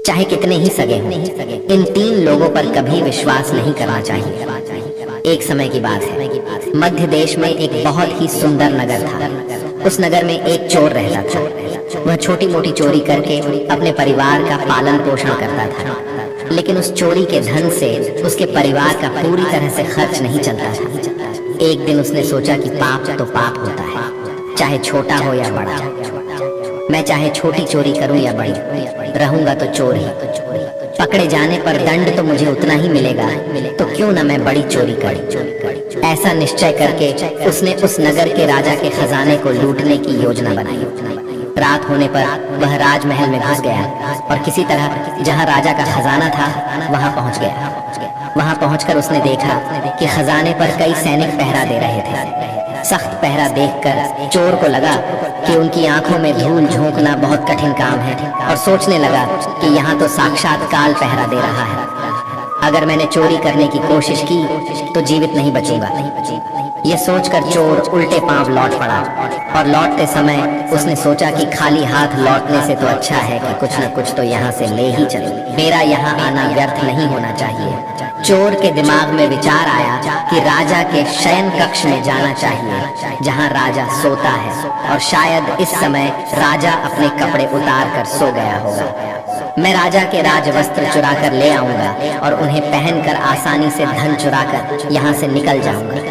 चाहे कितने ही सगे हों, इन तीन लोगों पर कभी विश्वास नहीं करना चाहिए। एक समय की बात है, मध्य देश में एक बहुत ही सुंदर नगर था। उस नगर में एक चोर रहता था। वह छोटी मोटी चोरी करके अपने परिवार का पालन पोषण करता था, लेकिन उस चोरी के धन से उसके परिवार का पूरी तरह से खर्च नहीं चलता था। एक दिन उसने सोचा कि पाप तो पाप होता है, चाहे छोटा हो या बड़ा। मैं चाहे छोटी चोरी करूं या बड़ी, रहूंगा तो चोर ही। पकड़े जाने पर दंड तो मुझे उतना ही मिलेगा, तो क्यों ना मैं बड़ी चोरी करूं। ऐसा निश्चय करके उसने उस नगर के राजा के खजाने को लूटने की योजना बनाई। रात होने पर वह राजमहल में घुस गया और किसी तरह जहां राजा का खजाना था वहां पहुंच गया। वहां पहुंचकर उसने देखा कि खजाने पर कई सैनिक पहरा दे रहे थे। सख्त पहरा देखकर चोर को लगा कि उनकी आंखों में धूल झोंकना बहुत कठिन काम है, और सोचने लगा कि यहाँ तो साक्षात काल पहरा दे रहा है। अगर मैंने चोरी करने की कोशिश की तो जीवित नहीं बचूंगा। यह सोचकर चोर उल्टे पांव लौट पड़ा, और लौटते समय उसने सोचा कि खाली हाथ लौटने से तो अच्छा है कि कुछ न कुछ तो यहाँ से ले ही चलो। मेरा यहाँ आना व्यर्थ नहीं होना चाहिए। चोर के दिमाग में विचार आया कि राजा के शयन कक्ष में जाना चाहिए, जहाँ राजा सोता है, और शायद इस समय राजा अपने कपड़े उतार कर सो गया होगा। मैं राजा के राज वस्त्र चुरा कर ले आऊंगा और उन्हें पहनकर आसानी से धन चुराकर यहाँ से निकल जाऊंगा।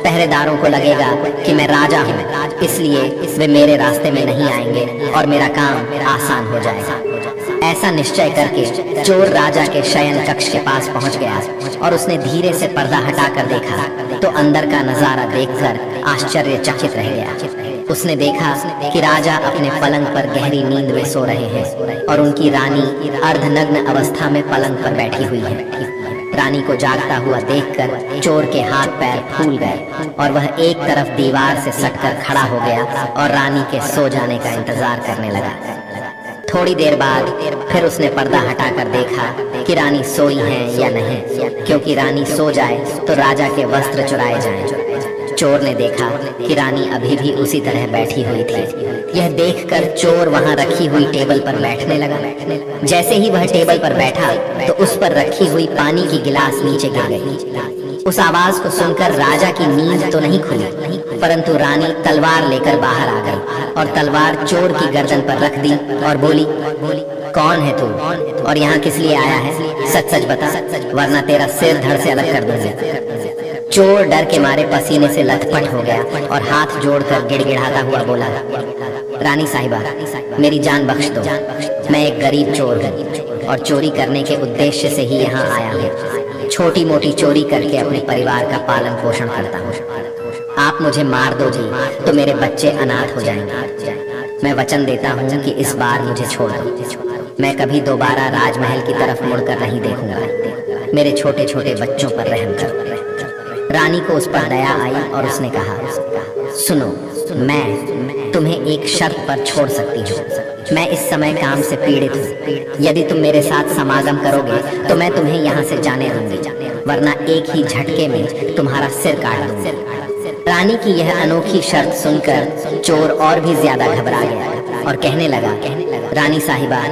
पहरेदारों को लगेगा कि मैं राजा हूँ, इसलिए वे मेरे रास्ते में नहीं आएंगे और मेरा काम आसान हो जाएगा। ऐसा निश्चय करके चोर राजा के शयन कक्ष के पास पहुंच गया, और उसने धीरे से पर्दा हटाकर देखा तो अंदर का नजारा देखकर आश्चर्यचकित रह गया। उसने देखा कि राजा अपने पलंग पर गहरी नींद में सो रहे हैं, और उनकी रानी अर्धनग्न अवस्था में पलंग पर बैठी हुई है। रानी को जागता हुआ देखकर चोर के हाथ पैर फूल गए, और वह एक तरफ दीवार से सटकर खड़ा हो गया और रानी के सो जाने का इंतजार करने लगा। थोड़ी देर बाद फिर उसने पर्दा हटाकर देखा कि रानी सोई है या नहीं, क्योंकि रानी सो जाए तो राजा के वस्त्र चुराए जाएं। चोर ने देखा कि रानी अभी भी उसी तरह बैठी हुई थी। यह देखकर चोर वहां रखी हुई टेबल पर बैठने लगा। जैसे ही वह टेबल पर बैठा तो उस पर रखी हुई पानी की गिलास नीचे गिर गई। उस आवाज को सुनकर राजा की नींद तो नहीं खुली, परंतु रानी तलवार लेकर बाहर आ गई और तलवार चोर की गर्दन पर रख दी और बोली, कौन है तू और यहाँ किस लिए आया है? सच सच बता, वरना तेरा सिर धड़ से अलग कर दूंगा। चोर डर के मारे पसीने से लथपथ हो गया और हाथ जोड़कर गिड़गिड़ाता हुआ बोला, रानी साहिबा, मेरी जान बख्श दो। मैं एक गरीब चोर हूँ और चोरी करने के उद्देश्य से ही यहाँ आया हूँ। छोटी मोटी चोरी करके अपने परिवार का पालन पोषण करता हूँ। आप मुझे मार दो जी तो मेरे बच्चे अनाथ हो जाएंगे। मैं वचन देता हूँ कि इस बार मुझे छोड़ दो। मैं कभी दोबारा राजमहल की तरफ मुड़कर नहीं देखूंगा। मेरे छोटे छोटे बच्चों पर रहम कर। रानी को उस पर दया आई और उसने कहा, सुनो, मैं तुम्हें एक शर्त पर छोड़ सकती हूँ। मैं इस समय काम से पीड़ित हूँ। यदि तुम मेरे साथ समागम करोगे तो मैं तुम्हें यहाँ से जाने दूंगी, वरना एक ही झटके में तुम्हारा सिर काट दूंगी। रानी की यह अनोखी शर्त सुनकर चोर और भी ज्यादा घबरा गया और कहने लगा, रानी साहिबा,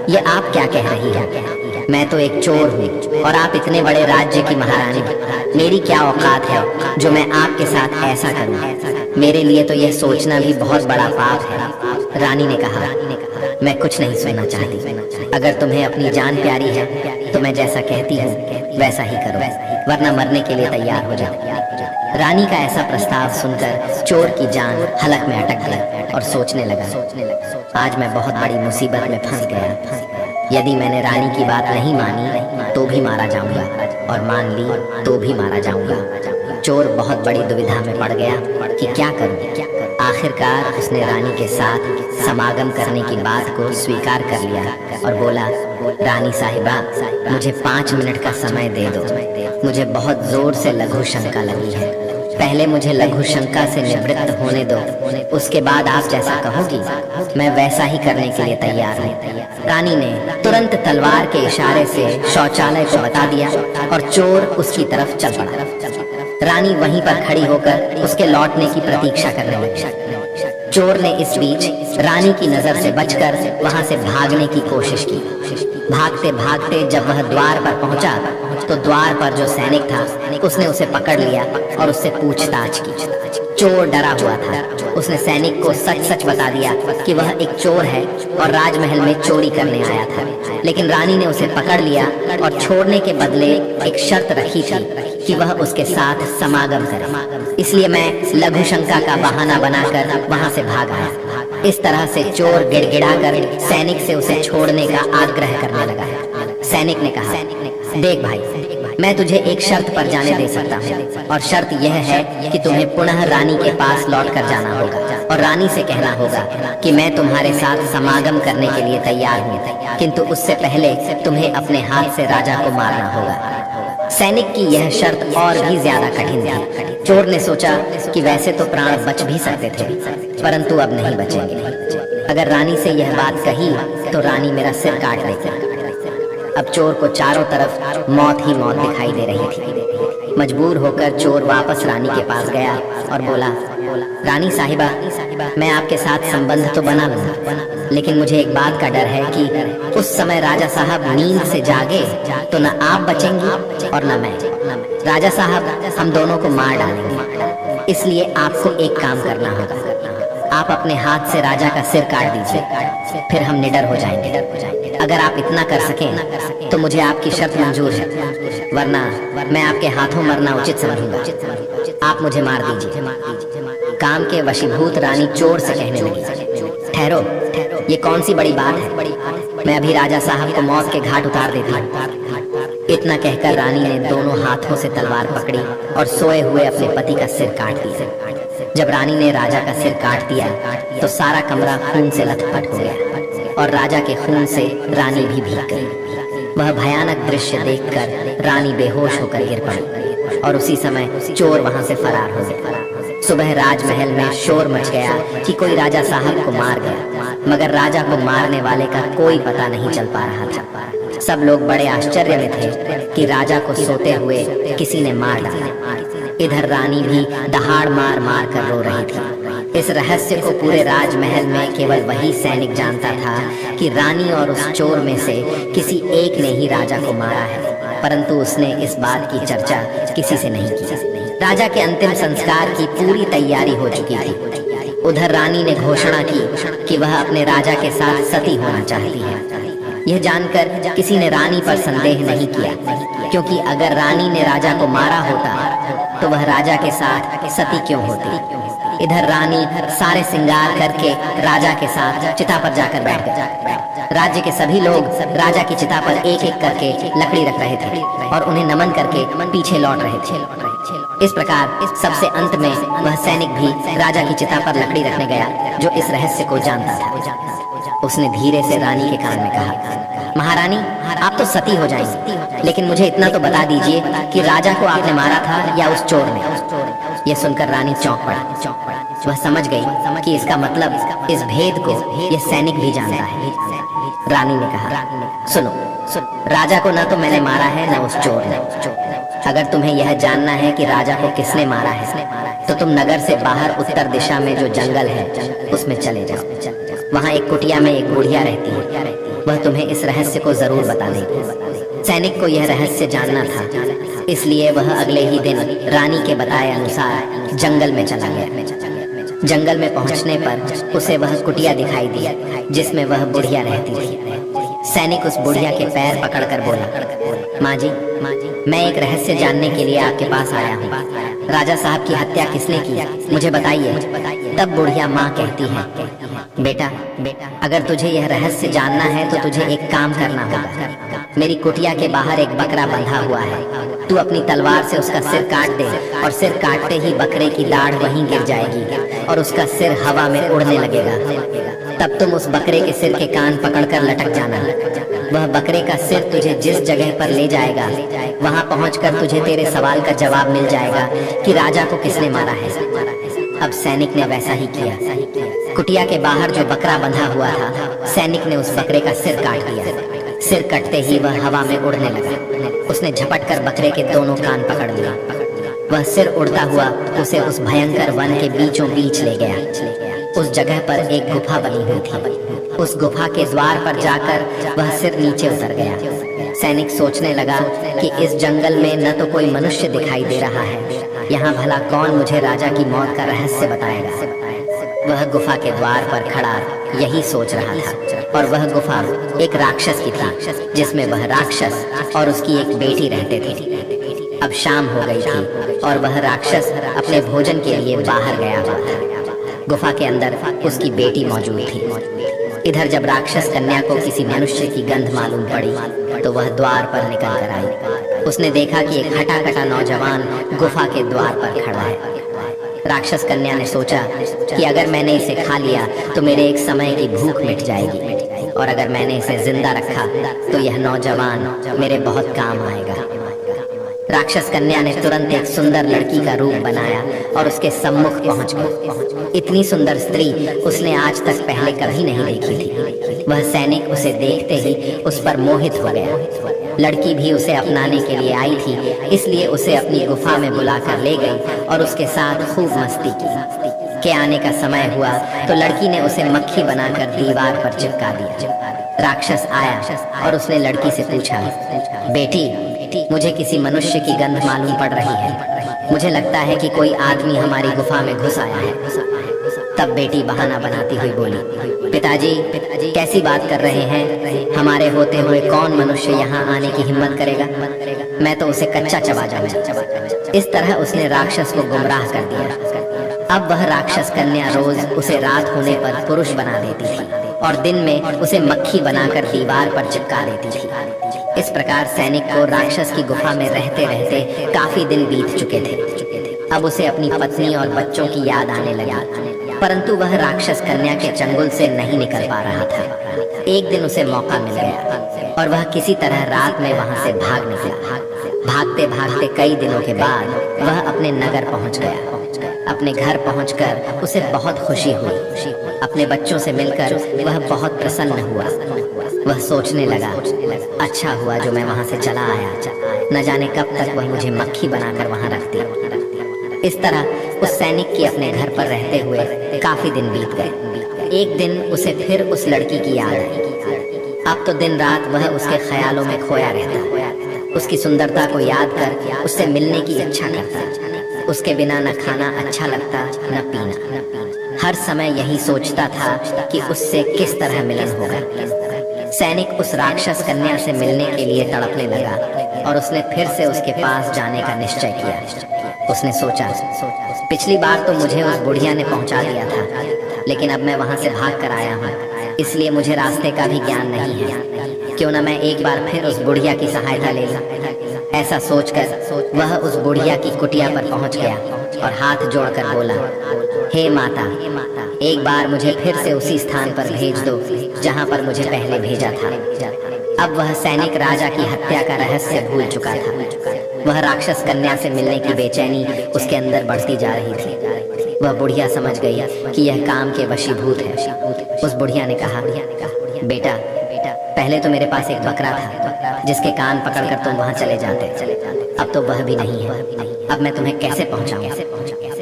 ये आप क्या कह रही हैं? मैं तो एक चोर हूँ और आप इतने बड़े राज्य की महारानी। मेरी क्या औकात है जो मैं आपके साथ ऐसा करूँ? मेरे लिए तो यह सोचना भी बहुत बड़ा पाप है। रानी ने कहा, मैं कुछ नहीं सुनना चाहती। अगर तुम्हें अपनी जान प्यारी है तो मैं जैसा कहती हूँ वैसा ही करो, वरना मरने के लिए तैयार हो जाओ। रानी का ऐसा प्रस्ताव सुनकर चोर की जान हलक में अटक गई और सोचने लगा, आज मैं बहुत बड़ी मुसीबत में फंस गया। यदि मैंने रानी की बात नहीं मानी तो भी मारा जाऊंगा, और मान ली तो भी मारा जाऊंगा। चोर बहुत बड़ी दुविधा में पड़ गया कि क्या करूं। आखिरकार उसने रानी के साथ समागम करने की बात को स्वीकार कर लिया और बोला, रानी साहिबा, मुझे 5 मिनट का समय दे दो। मुझे बहुत जोर से लघु शंका लगी है। पहले मुझे लघु शंका से निवृत्त होने दो, उसके बाद आप जैसा कहोगी मैं वैसा ही करने के लिए तैयार हूँ। रानी ने तुरंत तलवार के इशारे से शौचालय को बता दिया और चोर उसकी तरफ चल पड़ा। रानी वहीं पर खड़ी होकर उसके लौटने की प्रतीक्षा करने लगी। चोर ने इस बीच रानी की नजर से बचकर वहां से भागने की कोशिश की, भागते भागते जब वह द्वार पर पहुंचा तो द्वार पर जो सैनिक था उसने उसे पकड़ लिया और उससे पूछताछ की। चोर डरा हुआ था। उसने सैनिक को सच सच बता दिया कि वह एक चोर है और राजमहल में चोरी करने आया था। लेकिन रानी ने उसे पकड़ लिया और छोड़ने के बदले एक शर्त रखी थी कि वह उसके साथ समागम करे। इसलिए मैं लघु शंका का बहाना बनाकर वहां से भाग आया। इस तरह से चोर गिड़गिड़ाकर सैनिक से उसे छोड़ने का आग्रह करने लगा। सैनिक ने कहा, देख भाई, मैं तुझे एक शर्त पर जाने दे सकता हूँ और शर्त यह है कि तुम्हें पुनः रानी के पास लौट कर जाना होगा और रानी से कहना होगा कि मैं तुम्हारे साथ समागम करने के लिए तैयार हूँ, किंतु उससे पहले तुम्हें अपने हाथ से राजा को मारना होगा। सैनिक की यह शर्त और भी ज्यादा कठिन थी। चोर ने सोचा कि वैसे तो प्राण बच भी सकते थे, परंतु अब नहीं बचेंगे। अगर रानी से यह बात कही तो रानी मेरा सिर काट देगी। अब चोर को चारों तरफ मौत ही मौत दिखाई दे रही थी। मजबूर होकर चोर वापस रानी के पास गया और बोला, रानी साहिबा, मैं आपके साथ संबंध तो बना लूंगा, लेकिन मुझे एक बात का डर है कि उस समय राजा साहब नींद से जागे तो न आप बचेंगी और न मैं। राजा साहब हम दोनों को मार डालेंगे। इसलिए आपको एक काम करना होगा, आप अपने हाथ से राजा का सिर काट दीजिए, फिर हम निडर हो जाएंगे। अगर आप इतना कर सकें तो मुझे आपकी शर्त मंजूर है, वरना मैं आपके हाथों मरना उचित समझूंगा। आप मुझे मार दीजिए। काम के वशीभूत रानी चोर से कहने लगी, ठहरो, ये कौन सी बड़ी बात है, मैं अभी राजा साहब को मौत के घाट उतार देती हूँ। इतना कहकर रानी ने दोनों हाथों से तलवार पकड़ी और सोए हुए अपने पति का सिर काट दिया। जब रानी ने राजा का सिर काट दिया तो सारा कमरा खून से लथपथ हो गया और राजा के खून से रानी भी भीग गई। वह भयानक दृश्य देखकर रानी बेहोश होकर गिर पड़ी और उसी समय चोर वहां से फरार हो गया। सुबह राजमहल में शोर मच गया कि कोई राजा साहब को मार गया, मगर राजा को मारने वाले का कोई पता नहीं चल पा रहा था। सब लोग बड़े आश्चर्य में थे कि राजा को सोते हुए किसी ने मार डाला। इधर रानी भी दहाड़ मार मार कर रो रही थी। इस रहस्य को पूरे राजमहल में केवल वही सैनिक जानता था कि रानी और उस चोर में से किसी एक ने ही राजा को मारा है, परंतु उसने इस बात की चर्चा किसी से नहीं की। राजा के अंतिम संस्कार की पूरी तैयारी हो चुकी थी। उधर रानी ने घोषणा की कि वह अपने राजा के साथ सती होना चाहती है। यह जानकर किसी ने रानी पर संदेह नहीं किया, क्योंकि अगर रानी ने राजा को मारा होता तो वह राजा के साथ सती क्यों होती। इधर रानी सारे श्रृंगार करके राजा के साथ चिता पर जाकर बैठ गई। राज्य के सभी लोग राजा की चिता पर एक एक करके लकड़ी रख रहे थे और उन्हें नमन करके पीछे लौट रहे थे। इस प्रकार सबसे अंत में वह सैनिक भी राजा की चिता पर लकड़ी रखने गया जो इस रहस्य को जानता था। उसने धीरे से रानी के कान में कहा, महारानी, आप तो सती हो जाएंगी, लेकिन मुझे इतना तो बता दीजिए कि राजा को आपने मारा था या उस चोर ने। यह सुनकर रानी चौंक पड़ा। वह समझ गई कि इसका मतलब इस भेद को यह सैनिक भी जानता है। रानी ने कहा, सुनो, राजा को न तो मैंने मारा है न उस चोर ने। अगर तुम्हें यह जानना है कि राजा को किसने मारा है तो तुम नगर से बाहर उत्तर दिशा में जो जंगल है उसमें चले जाओ। वहाँ एक कुटिया में एक बुढ़िया रहती है, वह तुम्हें इस रहस्य को जरूर बता देगी। सैनिक को यह रहस्य जानना था, इसलिए वह अगले ही दिन रानी के बताए अनुसार जंगल में चला गया। जंगल में पहुंचने पर उसे वह कुटिया दिखाई दी जिसमें वह बुढ़िया रहती थी। सैनिक उस बुढ़िया के पैर पकड़कर बोला, माँ जी, मैं एक रहस्य जानने के लिए आपके पास आया हूँ। राजा साहब की हत्या किसने की, मुझे बताइए। तब बुढ़िया माँ कहती है, बेटा, अगर तुझे यह रहस्य जानना है तो तुझे एक काम करना होगा। मेरी कुटिया के बाहर एक बकरा बंधा हुआ है, तू अपनी तलवार से उसका सिर काट दे और सिर काटते ही बकरे की दाढ़ वहीं गिर जाएगी और उसका सिर हवा में उड़ने लगेगा। तब तुम उस बकरे के सिर के कान पकड़कर लटक जाना। वह बकरे का सिर तुझे जिस जगह पर ले जाएगा वहां पहुंचकर तुझे तेरे सवाल का जवाब मिल जाएगा कि राजा को किसने मारा है। अब सैनिक ने वैसा ही किया। कुटिया के बाहर जो बकरा बंधा हुआ था, सैनिक ने उस बकरे का सिर काट दिया। सिर कटते ही वह हवा में उड़ने लगा। उसने झपट कर बकरे के दोनों कान पकड़ लिए। वह सिर उड़ता हुआ उसे उस भयंकर वन के बीचों बीच ले गया। उस जगह पर एक गुफा बनी हुई थी। उस गुफा के द्वार पर जाकर वह सिर नीचे उतर गया। सैनिक सोचने लगा कि इस जंगल में न तो कोई मनुष्य दिखाई दे रहा है, यहाँ भला कौन मुझे राजा की मौत का रहस्य बताएगा। वह गुफा के द्वार पर खड़ा यही सोच रहा था, और वह गुफा एक राक्षस की थी, जिसमें वह राक्षस और उसकी एक बेटी रहते थे। अब शाम हो गई थी और वह राक्षस अपने भोजन के लिए बाहर गया हुआ था। गुफा के अंदर उसकी बेटी मौजूद थी। इधर जब राक्षस कन्या को किसी मनुष्य की गंध मालूम पड़ी तो वह द्वार पर निकल कर आई। उसने देखा कि एक हटा कटा नौजवान गुफा के द्वार पर खड़ा है। राक्षस कन्या ने सोचा कि अगर मैंने इसे खा लिया तो मेरे एक समय की भूख मिट जाएगी, और अगर मैंने इसे जिंदा रखा तो यह नौजवान मेरे बहुत काम आएगा। राक्षस कन्या ने तुरंत एक सुंदर लड़की का रूप बनाया और उसके सम्मुख पहुंच गई। इतनी सुंदर स्त्री उसने आज तक पहले कभी नहीं देखी थी। वह सैनिक उसे देखते ही उस पर मोहित हो गया। लड़की भी उसे अपनाने के लिए आई थी, इसलिए उसे अपनी गुफा में बुलाकर ले गई और उसके साथ खूब मस्ती की। के आने का समय हुआ तो लड़की ने उसे मक्खी बनाकर दीवार पर चिपका दिया। राक्षस आया और उसने लड़की से पूछा, बेटी, मुझे किसी मनुष्य की गंध मालूम पड़ रही है। मुझे लगता है कि कोई आदमी हमारी गुफा में घुस आया है। तब बेटी बहाना बनाती हुई बोली, पिताजी कैसी बात कर रहे हैं? हमारे होते हुए कौन मनुष्य यहाँ आने की हिम्मत करेगा? मैं तो उसे कच्चा चबा जाऊंगा। इस तरह उसने राक्षस को गुमराह कर दिया। अब वह राक्षस कन्या रोज उसे रात होने पर पुरुष बना देती थी और दिन में उसे मक्खी बनाकर दीवार पर चिपका देती थी। इस प्रकार सैनिक को राक्षस की गुफा में रहते रहते काफी दिन बीत चुके थे। अब उसे अपनी पत्नी और बच्चों की याद आने लगी, परंतु वह राक्षस कन्या के चंगुल से नहीं निकल पा रहा था। एक दिन उसे मौका मिल गया और वह किसी तरह रात में वहां से भाग निकला। भागते भागते कई दिनों के बाद वह अपने नगर पहुंच गया। अपने घर पहुंचकर उसे बहुत खुशी हुई। अपने बच्चों से मिलकर वह बहुत प्रसन्न हुआ। वह सोचने लगा, अच्छा हुआ जो मैं वहां से चला आया, न जाने कब तक वह मुझे मक्खी बनाकर वहां रखती। इस तरह उस सैनिक की अपने घर पर रहते हुए काफी दिन बीत गए। एक दिन उसे फिर उस लड़की की याद आई। अब तो दिन रात वह उसके ख्यालों में खोया रहता। उसकी सुंदरता को याद कर उससे मिलने की इच्छा करता। उसके बिना न खाना अच्छा लगता न पीना। हर समय यही सोचता था कि उससे किस तरह मिलन होगा। सैनिक उस राक्षस कन्या से मिलने के लिए तड़पने लगा और उसने फिर से उसके पास जाने का निश्चय किया। उसने सोचा, पिछली बार तो मुझे उस बुढ़िया ने पहुंचा दिया था, लेकिन अब मैं वहां से भाग कर आया हूँ, इसलिए मुझे रास्ते का भी ज्ञान नहीं है। क्यों न मैं एक बार फिर उस बुढ़िया की सहायता ले लूं। ऐसा सोचकर वह उस बुढ़िया की कुटिया पर पहुंच गया और हाथ जोड़कर बोला, हे माता, एक बार मुझे फिर से उसी स्थान पर भेज दो जहां पर मुझे पहले भेजा था। अब वह सैनिक राजा की हत्या का रहस्य भूल चुका था। वह राक्षस कन्या से मिलने की बेचैनी उसके अंदर बढ़ती जा रही थी। वह बुढ़िया समझ गई कि यह काम के वशीभूत है। उस बुढ़िया ने कहा, बेटा, पहले तो मेरे पास एक बकरा था जिसके कान पकड़कर तुम वहां चले जाते, अब तो वह भी नहीं है। अब मैं तुम्हें कैसे पहुंचाऊं?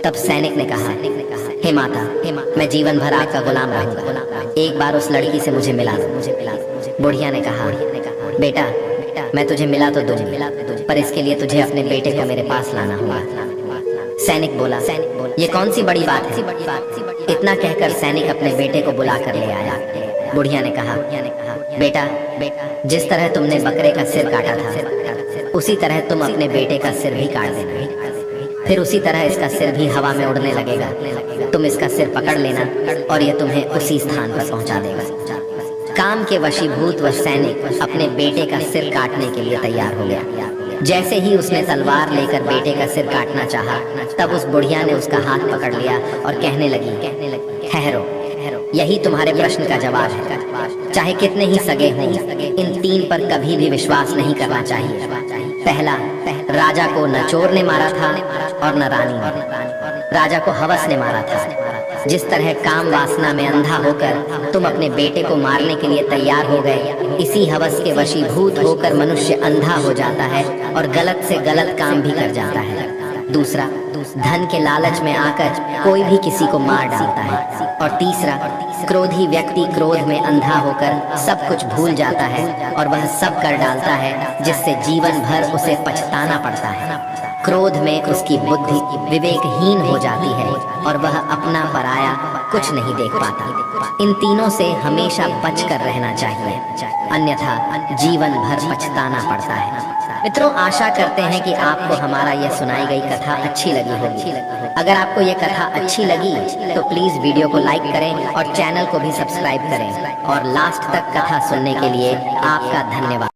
तब सैनिक ने कहा, हे माता, मैं जीवन भर आपका गुलाम रहूंगा। एक बार उस लड़की से मुझे मिला दो। बुढ़िया ने कहा, बेटा, मैं तुझे मिला तो दूंगी, पर इसके लिए तुझे अपने बेटे को मेरे पास लाना होगा। सैनिक बोला, ये कौन सी बड़ी बात है? इतना कहकर सैनिक अपने बेटे को बुला कर ले आया। बुढ़िया ने कहा, बेटा, जिस तरह तुमने बकरे का सिर काटा था, उसी तरह तुम अपने बेटे का सिर भी काट देना। फिर उसी तरह इसका सिर भी हवा में उड़ने लगेगा। तुम इसका सिर पकड़ लेना और यह तुम्हें उसी स्थान पर पहुंचा देगा। काम के वशीभूत वह सैनिक अपने बेटे का सिर काटने के लिए तैयार हो गया। जैसे ही उसने तलवार लेकर बेटे का सिर काटना चाहा, तब उस बुढ़िया ने उसका हाथ पकड़ लिया और कहने लगी, ठहरो, यही तुम्हारे प्रश्न का जवाब है। चाहे कितने ही सगे हों, इन तीन पर कभी भी विश्वास नहीं करना चाहिए। पहला, राजा को न चोर ने मारा था और न रानी ने। राजा को हवस ने मारा था। जिस तरह काम वासना में अंधा होकर तुम अपने बेटे को मारने के लिए तैयार हो गए, इसी हवस के वशीभूत होकर मनुष्य अंधा हो जाता है और गलत से गलत काम भी कर जाता है। दूसरा, धन के लालच में आकर कोई भी किसी को मार डालता है। और तीसरा, क्रोधी व्यक्ति क्रोध में अंधा होकर सब कुछ भूल जाता है और वह सब कर डालता है जिससे जीवन भर उसे पछताना पड़ता है। क्रोध में उसकी बुद्धि विवेकहीन हो जाती है और वह अपना पराया कुछ नहीं देख पाता। इन तीनों से हमेशा बचकर रहना चाहिए, अन्यथा जीवन भर पछताना पड़ता है। मित्रों, आशा करते हैं कि आपको हमारा यह सुनाई गई कथा अच्छी लगी होगी। अगर आपको यह कथा अच्छी लगी तो प्लीज वीडियो को लाइक करें और चैनल को भी सब्सक्राइब करें। और लास्ट तक कथा सुनने के लिए आपका धन्यवाद।